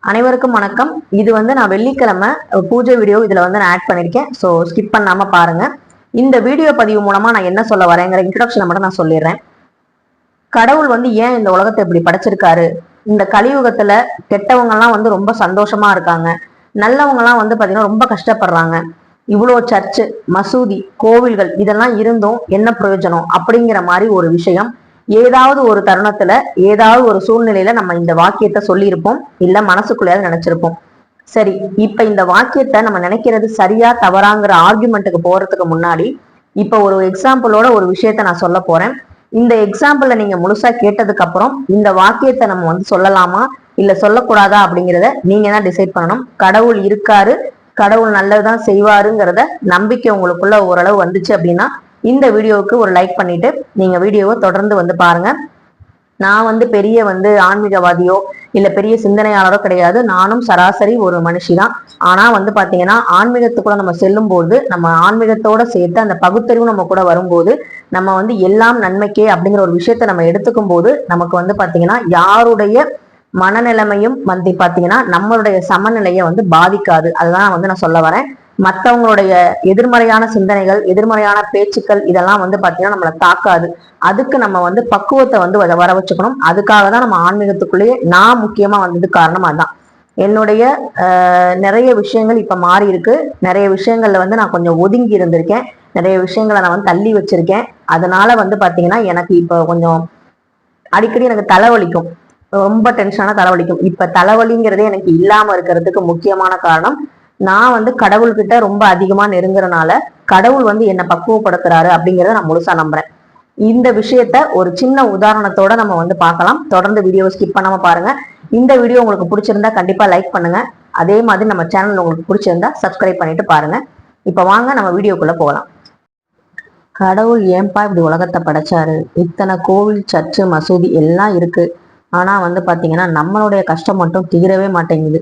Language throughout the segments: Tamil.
அனைவருக்கும் வணக்கம். இது நான் வெள்ளிக்கிழமை பூஜை வீடியோ நான் ஆட் பண்ணிருக்கேன். ஸோ ஸ்கிப் பண்ணாம பாருங்க. இந்த வீடியோ பதிவு மூலமா நான் என்ன சொல்ல வரேங்கிற இன்ட்ரோடக்ஷன் மட்டும் நான் சொல்லிடுறேன். கடவுள் ஏன் இந்த உலகத்தை இப்படி படைச்சிருக்காரு, இந்த கலியுகத்துல கெட்டவங்க எல்லாம் ரொம்ப சந்தோஷமா இருக்காங்க, நல்லவங்க எல்லாம் பாத்தீங்கன்னா ரொம்ப கஷ்டப்படுறாங்க, இவ்வளோ சர்ச்சு மசூதி கோவில்கள் இதெல்லாம் இருந்தும் என்ன பிரயோஜனம் அப்படிங்கிற மாதிரி ஒரு விஷயம் ஏதாவது ஒரு தருணத்துல ஏதாவது ஒரு சூழ்நிலையில நம்ம இந்த வாக்கியத்தை சொல்லியிருப்போம், இல்ல மனசுக்குள்ளேயாவது நினைச்சிருப்போம். சரி, இப்ப இந்த வாக்கியத்தை நம்ம நினைக்கிறது சரியா தவறாங்கிற ஆர்குமெண்ட்டுக்கு போறதுக்கு முன்னாடி இப்ப ஒரு எக்ஸாம்பிளோட ஒரு விஷயத்த நான் சொல்ல போறேன். இந்த எக்ஸாம்பிள நீங்க முழுசா கேட்டதுக்கு அப்புறம் இந்த வாக்கியத்தை நம்ம சொல்லலாமா இல்ல சொல்லக்கூடாதா அப்படிங்கிறத நீங்க தான் டிசைட் பண்ணணும். கடவுள் இருக்காரு, கடவுள் நல்லதுதான் செய்வாருங்கிறத நம்பிக்கை உங்களுக்குள்ள ஓரளவு வந்துச்சு அப்படின்னா இந்த வீடியோவுக்கு ஒரு லைக் பண்ணிட்டு நீங்க வீடியோவை தொடர்ந்து பாருங்க. நான் பெரிய ஆன்மீகவாதியோ இல்ல பெரிய சிந்தனையாளரோ கிடையாது. நானும் சராசரி ஒரு மனுஷி தான். ஆனா பாத்தீங்கன்னா ஆன்மீகத்துக்குள்ள நம்ம செல்லும் போது நம்ம ஆன்மீகத்தோட சேர்த்து அந்த பகுத்தறிவு நம்ம கூட வரும்போது நம்ம எல்லாம் நன்மைக்கே அப்படிங்கிற ஒரு விஷயத்த நம்ம எடுத்துக்கும் போது நமக்கு பாத்தீங்கன்னா யாருடைய மனநிலைமையும் பாத்தீங்கன்னா நம்மளுடைய சமநிலையை பாதிக்காது. அதுதான் நான் சொல்ல வரேன். மற்றவங்களுடைய எதிர்மறையான சிந்தனைகள் எதிர்மறையான பேச்சுக்கள் இதெல்லாம் பாத்தீங்கன்னா நம்மளை தாக்காது. அதுக்கு நம்ம பக்குவத்தை வர வச்சுக்கணும். அதுக்காக தான் நம்ம ஆன்மீகத்துக்குள்ளேயே நான் முக்கியமா வந்தது காரணம் அதுதான். என்னுடைய நிறைய விஷயங்கள் இப்ப மாறி இருக்கு. நிறைய விஷயங்கள்ல நான் கொஞ்சம் ஒதுங்கி இருந்திருக்கேன். நிறைய விஷயங்களை நான் தள்ளி வச்சிருக்கேன். அதனால பாத்தீங்கன்னா எனக்கு இப்ப கொஞ்சம் அடிக்கடி எனக்கு தலைவலிக்கும், ரொம்ப டென்ஷனான தலைவலிக்கும். இப்ப தலைவலிங்கிறதே எனக்கு இல்லாம இருக்கிறதுக்கு முக்கியமான காரணம் நான் கடவுள்கிட்ட ரொம்ப அதிகமா நெருங்குறனால கடவுள் என்ன பக்குவப்படுத்துறாரு அப்படிங்கிறத நான் முழுசா நம்புறேன். இந்த விஷயத்த ஒரு சின்ன உதாரணத்தோட நம்ம பார்க்கலாம். தொடர்ந்து வீடியோ ஸ்கிப் பண்ணாம பாருங்க. இந்த வீடியோ உங்களுக்கு பிடிச்சிருந்தா கண்டிப்பா லைக் பண்ணுங்க. அதே மாதிரி நம்ம சேனல் உங்களுக்கு பிடிச்சிருந்தா சப்ஸ்கிரைப் பண்ணிட்டு பாருங்க. இப்ப வாங்க நம்ம வீடியோக்குள்ள போகலாம். கடவுள் ஏன்பா இப்படி உலகத்தை படைச்சாரு? இத்தனை கோவில் சர்ச்சு மசூதி எல்லாம் இருக்கு. ஆனா பாத்தீங்கன்னா நம்மளுடைய கஷ்டம் மட்டும் தீரவே மாட்டேங்குது.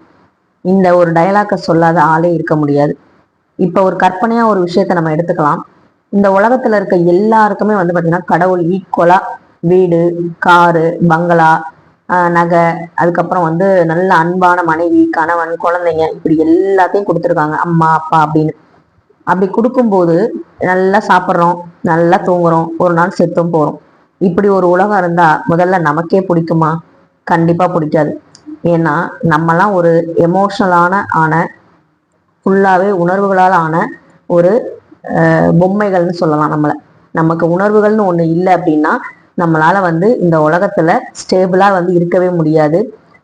இந்த ஒரு டயலாக்க சொல்லாத ஆளே இருக்க முடியாது. இப்ப ஒரு கற்பனையா ஒரு விஷயத்த நம்ம எடுத்துக்கலாம். இந்த உலகத்துல இருக்க எல்லாருக்குமே பாத்தீங்கன்னா கடவுள் ஈக்குவலா வீடு, காரு, பங்களா, நகை, அதுக்கப்புறம் நல்ல அன்பான மனைவி, கணவன், குழந்தைங்க இப்படி எல்லாத்தையும் கொடுத்துருக்காங்க, அம்மா அப்பா அப்படின்னு. அப்படி கொடுக்கும்போது நல்லா சாப்பிட்றோம், நல்லா தூங்குறோம், ஒரு நாள் செத்தும் போறோம். இப்படி ஒரு உலகம் இருந்தா முதல்ல நமக்கே பிடிக்குமா? கண்டிப்பா பிடிக்காது. ஏன்னா நம்மலாம் ஒரு எமோஷனலான ஃபுல்லாவே உணர்வுகளால் ஆன ஒரு பொம்மைகள்னு சொல்லலாம். நமக்கு உணர்வுகள்னு ஒண்ணு இல்லை அப்படின்னா நம்மளால இந்த உலகத்துல ஸ்டேபிளா இருக்கவே முடியாது.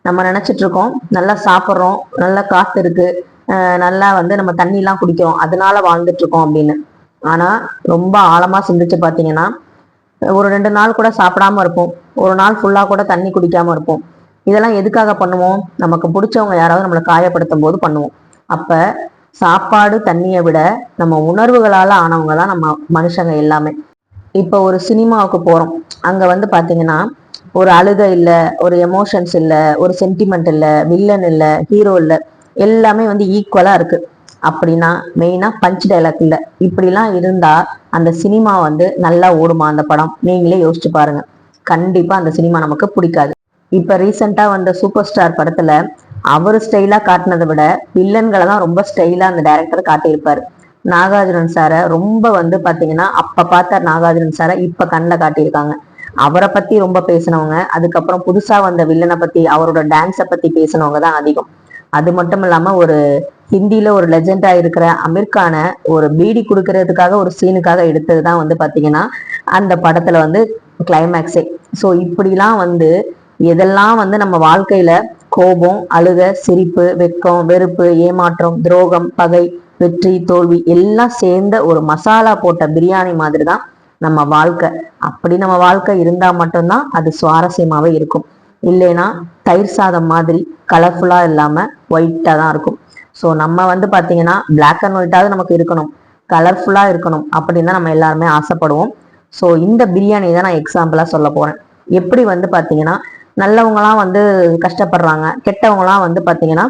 நம்ம நினைச்சிட்டு இருக்கோம் நல்லா சாப்பிட்றோம், நல்லா காத்து இருக்கு, நல்லா நம்ம தண்ணி எல்லாம் குடிக்கிறோம், அதனால வாழ்ந்துட்டு இருக்கோம் அப்படின்னு. ஆனா ரொம்ப ஆழமா சிந்திச்சு பாத்தீங்கன்னா ஒரு 2 நாள் கூட சாப்பிடாம இருப்போம், ஒரு நாள் ஃபுல்லா கூட தண்ணி குடிக்காம இருப்போம். இதெல்லாம் எதுக்காக பண்ணுவோம்? நமக்கு பிடிச்சவங்க யாராவது நம்மளை காயப்படுத்தும் போது பண்ணுவோம். அப்ப சாப்பாடு தண்ணியை விட நம்ம உணர்வுகளால ஆனவங்க தான் நம்ம மனுஷங்க எல்லாமே. இப்ப ஒரு சினிமாவுக்கு போறோம், அங்க பாத்தீங்கன்னா ஒரு அழுகை இல்ல, ஒரு எமோஷன்ஸ் இல்ல, ஒரு சென்டிமெண்ட் இல்ல, வில்லன் இல்ல, ஹீரோ இல்ல, எல்லாமே ஈக்குவலா இருக்கு. அப்படின்னா மெயினா பஞ்ச் டைலாக் இல்ல. இப்படிலாம் இருந்தா அந்த சினிமா நல்லா ஓடுமா? அந்த படம் நீங்களே யோசிச்சு பாருங்க. கண்டிப்பா அந்த சினிமா நமக்கு பிடிக்காது. இப்ப ரீசெண்டா சூப்பர் ஸ்டார் படத்துல அவரு ஸ்டைலா காட்டினதை விட வில்லன்களை தான் ரொம்ப ஸ்டைலா அந்த டைரக்டர் காட்டியிருப்பாரு. நாகார்ஜுனன் சாரை ரொம்ப பாத்தீங்கன்னா அப்ப பார்த்த நாகார்ஜுனன் சாரை இப்ப கண்ணில் காட்டியிருக்காங்க. அவரை பத்தி ரொம்ப பேசினவங்க, அதுக்கப்புறம் புதுசா வந்த வில்லனை பத்தி அவரோட டான்ஸை பத்தி பேசினவங்க தான் அதிகம். அது மட்டும் இல்லாம ஒரு ஹிந்தியில ஒரு லெஜெண்டா இருக்கிற அமீர்கான ஒரு பீடி கொடுக்கறதுக்காக ஒரு சீனுக்காக எடுத்ததுதான் பாத்தீங்கன்னா அந்த படத்துல கிளைமேக்ஸே. ஸோ இப்படிலாம் எதெல்லாம் நம்ம வாழ்க்கையில கோபம், அழுக, சிரிப்பு, வெக்கம், வெறுப்பு, ஏமாற்றம், துரோகம், பகை, வெற்றி, தோல்வி எல்லாம் சேர்ந்த ஒரு மசாலா போட்ட பிரியாணி மாதிரி தான் நம்ம வாழ்க்கை. அப்படி நம்ம வாழ்க்கை இருந்தா மட்டும்தான் அது சுவாரஸ்யமாவே இருக்கும். இல்லைன்னா தயிர் சாதம் மாதிரி கலர்ஃபுல்லா இல்லாம ஒயிட்டா தான் இருக்கும். ஸோ நம்ம பாத்தீங்கன்னா பிளாக் அண்ட் ஒயிட்டாவது நமக்கு இருக்கணும், கலர்ஃபுல்லா இருக்கணும் அப்படின்னு தான் நம்ம எல்லாருமே ஆசைப்படுவோம். ஸோ இந்த பிரியாணி தான் நான் எக்ஸாம்பிளா சொல்ல போறேன். எப்படி பாத்தீங்கன்னா நல்லவங்களாம் கஷ்டப்படுறாங்க, கெட்டவங்களாம் பாத்தீங்கன்னா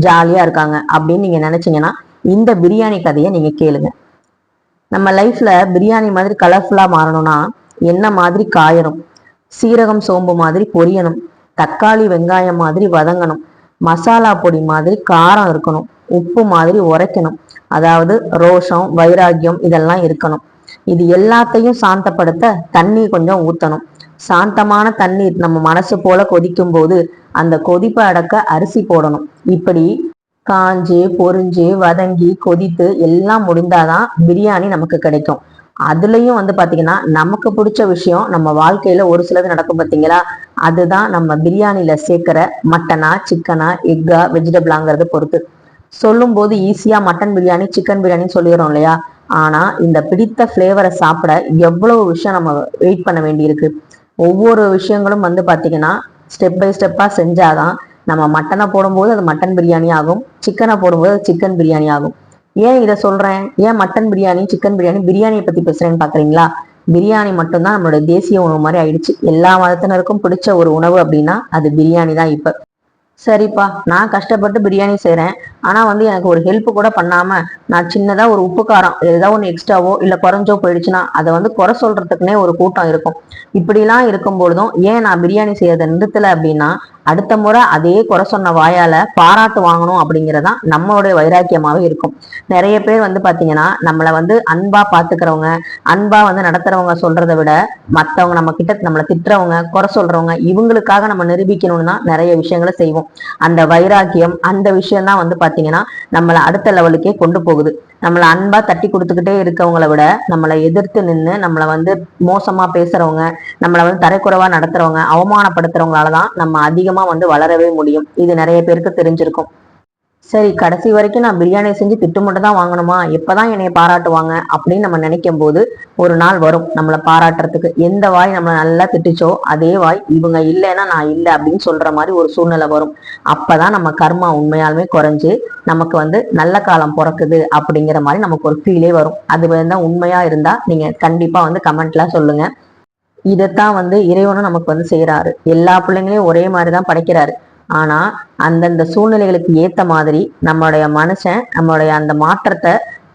ஜாலியா இருக்காங்க அப்படின்னு நீங்க நினைச்சீங்கன்னா இந்த பிரியாணி கதையை நீங்க கேளுங்க. நம்ம லைஃப்ல பிரியாணி மாதிரி கலர்ஃபுல்லா மாறணும்னா என்ன மாதிரி காயணும், சீரகம் சோம்பு மாதிரி பொரியணும், தக்காளி வெங்காயம் மாதிரி வதங்கணும், மசாலா பொடி மாதிரி காரம் இருக்கணும், உப்பு மாதிரி உரைக்கணும், அதாவது ரோஷம் வைராக்கியம் இதெல்லாம் இருக்கணும். இது எல்லாத்தையும் சாந்தப்படுத்த தண்ணி கொஞ்சம் ஊத்தணும். சாந்தமான தண்ணீர் நம்ம மனசு போல கொதிக்கும் போது அந்த கொதிப்பை அடக்க அரிசி போடணும். இப்படி காஞ்சு பொரிஞ்சு வதங்கி கொதித்து எல்லாம் முடிந்தாதான் பிரியாணி நமக்கு கிடைக்கும். அதுலயும் பாத்தீங்கன்னா நமக்கு பிடிச்ச விஷயம் நம்ம வாழ்க்கையில ஒரு சிலது நடக்கும் பாத்தீங்களா, அதுதான் நம்ம பிரியாணில சேர்க்கிற மட்டனா சிக்கனா எக்கா வெஜிடபிளாங்கிறத பொறுத்து. சொல்லும் போது ஈஸியா மட்டன் பிரியாணி சிக்கன் பிரியாணி சொல்லிடுறோம் இல்லையா, ஆனா இந்த பிடித்த பிளேவரை சாப்பிட எவ்வளவு விஷயம் நம்ம வெயிட் பண்ண வேண்டி இருக்கு. ஒவ்வொரு விஷயங்களும் பாத்தீங்கன்னா ஸ்டெப் பை ஸ்டெப்பா செஞ்சாதான் நம்ம மட்டனை போடும்போது அது மட்டன் பிரியாணி ஆகும், சிக்கனை போடும்போது அது சிக்கன் பிரியாணி ஆகும். ஏன் இதை சொல்றேன், ஏன் மட்டன் பிரியாணி சிக்கன் பிரியாணி பிரியாணியை பத்தி பேசுறேன்னு பாக்குறீங்களா? பிரியாணி மட்டும்தான் நம்மளோட தேசிய உணவு மாதிரி ஆயிடுச்சு. எல்லா மதத்தினருக்கும் பிடிச்ச ஒரு உணவு அப்படின்னா அது பிரியாணி தான் இப்ப. சரிப்பா, நான் கஷ்டப்பட்டு பிரியாணி செய்றேன், ஆனா எனக்கு ஒரு ஹெல்ப் கூட பண்ணாம நான் சின்னதா ஒரு உப்பு காரம் ஏதாவது ஒன்று எக்ஸ்ட்ராவோ இல்ல குறைஞ்சோ போயிடுச்சுன்னா அதை குறை சொல்றதுக்குன்னே ஒரு கூட்டம் இருக்கும். இப்படிலாம் இருக்கும் பொழுதும் ஏன் நான் பிரியாணி செய்யறதை நிறுத்தல அப்படின்னா, அடுத்த முறை அதே குறை சொன்ன வாயால பாராட்டு வாங்கணும் அப்படிங்கறதான் நம்மளுடைய வைராக்கியமாவே இருக்கும். நிறைய பேர் பாத்தீங்கன்னா நம்மளை அன்பா பாத்துக்கிறவங்க, அன்பா நடத்துறவங்க சொல்றதை விட மத்தவங்க நம்ம கிட்ட நம்மளை திட்டுறவங்க குறை சொல்றவங்க இவங்களுக்காக நம்ம நிரூபிக்கணும்னு தான் நிறைய விஷயங்களை செய்வோம். அந்த வைராக்கியம் அந்த விஷயம் தான் பாத்தீங்கன்னா நம்மளை அடுத்த லெவலுக்கே கொண்டு போகுது. நம்மளை அன்பா தட்டி கொடுத்துக்கிட்டே இருக்கவங்களை விட நம்மளை எதிர்த்து நின்று நம்மளை மோசமா பேசுறவங்க, நம்மளை தரைக்குறைவா நடத்துறவங்க அவமானப்படுத்துறவங்களாலதான் நம்ம அதிகமா வளரவே முடியும். இது நிறைய பேருக்கு தெரிஞ்சிருக்கும். சரி, கடைசி வரைக்கும் நான் பிரியாணி செஞ்சு திட்டு மட்டும் தான் வாங்கணுமா, எப்பதான் என்னைய பாராட்டுவாங்க அப்படின்னு நம்ம நினைக்கும் போது ஒரு நாள் வரும் நம்மளை பாராட்டுறதுக்கு. எந்த வாய் நம்மளை நல்லா திட்டுச்சோ அதே வாய் இவங்க இல்லைன்னா நான் இல்லை அப்படின்னு சொல்ற மாதிரி ஒரு சூழ்நிலை வரும். அப்பதான் நம்ம கர்மா உண்மையாலுமே குறைஞ்சு நமக்கு நல்ல காலம் பிறக்குது அப்படிங்கிற மாதிரி நமக்கு ஒரு ஃபீலே வரும். அது உண்மையா இருந்தா நீங்க கண்டிப்பா கமெண்ட்ல சொல்லுங்க. இதைத்தான் இறைவனும் நமக்கு செய்யறாரு. எல்லா பிள்ளைங்களையும் ஒரே மாதிரிதான் படைக்கிறாரு. ஆனா அந்தந்த சூழ்நிலைகளுக்கு ஏத்த மாதிரி நம்மளுடைய மனுஷன் நம்மளுடைய அந்த மாற்றத்தை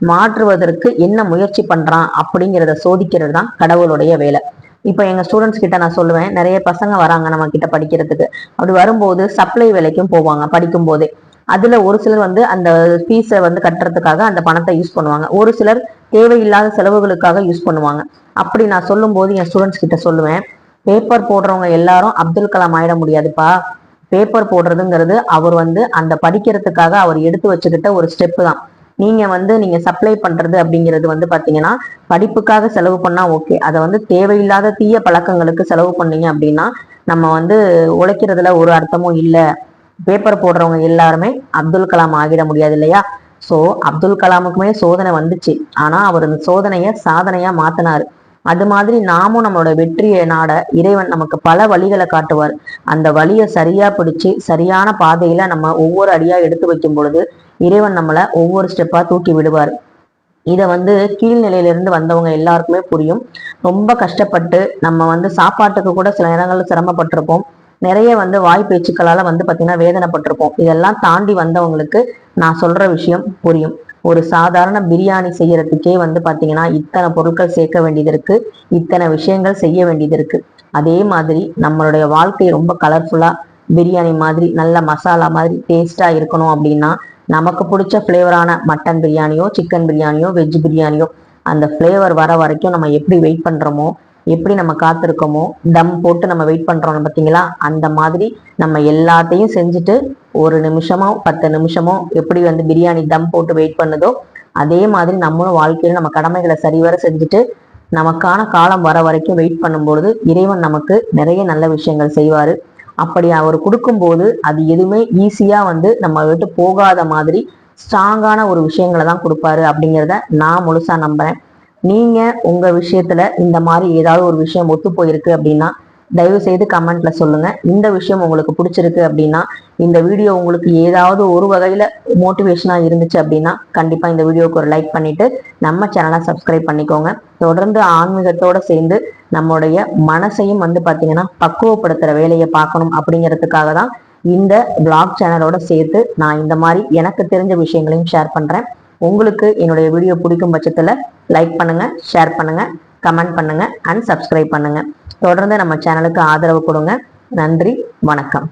மாற்றுவதற்கு என்ன முயற்சி பண்றான் அப்படிங்கிறத சோதிக்கிறது தான் கடவுளுடைய வேலை. இப்ப எங்க ஸ்டூடெண்ட்ஸ் கிட்ட நான் சொல்லுவேன், நிறைய பசங்க வராங்க நம்ம கிட்ட படிக்கிறதுக்கு. அப்படி வரும்போது சப்ளை வேலைக்கும் போவாங்க படிக்கும் போதே. அதுல ஒரு சிலர் அந்த ஃபீஸை கட்டுறதுக்காக அந்த பணத்தை யூஸ் பண்ணுவாங்க, ஒரு சிலர் தேவையில்லாத செலவுகளுக்காக யூஸ் பண்ணுவாங்க. அப்படி நான் சொல்லும் போது என் ஸ்டூடெண்ட்ஸ் கிட்ட சொல்லுவேன், பேப்பர் போடுறவங்க எல்லாரும் அப்துல் கலாம் ஆயிட முடியாதுப்பா. பேப்பர் போடுறதுங்கிறது அவர் அந்த படிக்கிறதுக்காக அவர் எடுத்து வச்சுக்கிட்ட ஒரு ஸ்டெப் தான். நீங்க சப்ளை பண்றது அப்படிங்கிறது பாத்தீங்கன்னா படிப்புக்காக செலவு பண்ணா ஓகே, அதை தேவையில்லாத தீய பழக்கங்களுக்கு செலவு பண்ணீங்க அப்படின்னா நம்ம உழைக்கிறதுல ஒரு அர்த்தமும் இல்லை. பேப்பர் போடுறவங்க எல்லாருமே அப்துல் கலாம் ஆகிட முடியாது இல்லையா? சோ அப்துல் கலாமுக்குமே சோதனை வந்துச்சு, ஆனா அவர் அந்த சோதனைய சாதனையா மாத்தினாரு. அது மாதிரி நாமும் நம்மளோட வெற்றியை நாட இறைவன் நமக்கு பல வழிகளை காட்டுவார். அந்த வழியை சரியா பிடிச்சு சரியான பாதையில நம்ம ஒவ்வொரு அடியா எடுத்து வைக்கும் பொழுது இறைவன் நம்மளை ஒவ்வொரு ஸ்டெப்பா தூக்கி விடுவார். இதை கீழ்நிலையிலிருந்து வந்தவங்க எல்லாருக்குமே புரியும். ரொம்ப கஷ்டப்பட்டு நம்ம சாப்பாட்டுக்கு கூட சில நேரங்கள்ல சிரமப்பட்டிருப்போம். நிறைய வாய் பேச்சுக்களால பாத்தீங்கன்னா வேதனைப்பட்டிருப்போம். இதெல்லாம் தாண்டி வந்தவங்களுக்கு நான் சொல்ற விஷயம் புரியும். ஒரு சாதாரண பிரியாணி செய்யறதுக்கே பாத்தீங்கன்னா இத்தனை பொருட்கள் சேர்க்க வேண்டியது இருக்கு, இத்தனை விஷயங்கள் செய்ய வேண்டியது இருக்கு. அதே மாதிரி நம்மளுடைய வாழ்க்கை ரொம்ப கலர்ஃபுல்லா பிரியாணி மாதிரி நல்ல மசாலா மாதிரி டேஸ்டா இருக்கணும் அப்படின்னா நமக்கு பிடிச்ச ஃப்ளேவரான மட்டன் பிரியாணியோ சிக்கன் பிரியாணியோ வெஜ் பிரியாணியோ அந்த ஃப்ளேவர் வர வரைக்கும் நம்ம எப்படி வெயிட் பண்றோமோ, எப்படி நம்ம காத்திருக்கோமோ, தம் போட்டு நம்ம வெயிட் பண்றோம் பார்த்தீங்களா, அந்த மாதிரி நம்ம எல்லாத்தையும் செஞ்சுட்டு ஒரு நிமிஷமோ 10 நிமிஷமோ எப்படி பிரியாணி தம் போட்டு வெயிட் பண்ணுதோ அதே மாதிரி நம்மளும் வாழ்க்கையில நம்ம கடமைகளை சரிவர செஞ்சுட்டு நமக்கான காலம் வர வரைக்கும் வெயிட் பண்ணும்பொழுது இறைவன் நமக்கு நிறைய நல்ல விஷயங்கள் செய்வாரு. அப்படி அவர் கொடுக்கும்போது அது எதுவுமே ஈஸியா நம்ம விட்டு போகாத மாதிரி ஸ்ட்ராங்கான ஒரு விஷயங்களை தான் கொடுப்பாரு அப்படிங்கிறத நான் முழுசா நம்புறேன். நீங்க உங்க விஷயத்துல இந்த மாதிரி ஏதாவது ஒரு விஷயம் ஒத்து போயிருக்கு அப்படின்னா தயவு செய்து கமெண்ட்ல சொல்லுங்க. இந்த விஷயம் உங்களுக்கு பிடிச்சிருக்கு அப்படின்னா, இந்த வீடியோ உங்களுக்கு ஏதாவது ஒரு வகையில மோட்டிவேஷனா இருந்துச்சு அப்படின்னா கண்டிப்பா இந்த வீடியோவுக்கு ஒரு லைக் பண்ணிட்டு நம்ம சேனலை சப்ஸ்கிரைப் பண்ணிக்கோங்க. தொடர்ந்து ஆன்மீகத்தோட சேர்ந்து நம்முடைய மனசையும் பாத்தீங்கன்னா பக்குவப்படுத்துற வேலையை பார்க்கணும் அப்படிங்கிறதுக்காக தான் இந்த பிளாக் சேனலோட சேர்த்து நான் இந்த மாதிரி எனக்கு தெரிஞ்ச விஷயங்களையும் ஷேர் பண்றேன். உங்களுக்கு என்னுடைய வீடியோ பிடிக்கும் பட்சத்துல லைக் பண்ணுங்க, ஷேர் பண்ணுங்க, கமெண்ட் பண்ணுங்க அண்ட் சப்ஸ்கிரைப் பண்ணுங்க. தொடர்ந்து நம்ம சேனலுக்கு ஆதரவு கொடுங்க. நன்றி, வணக்கம்.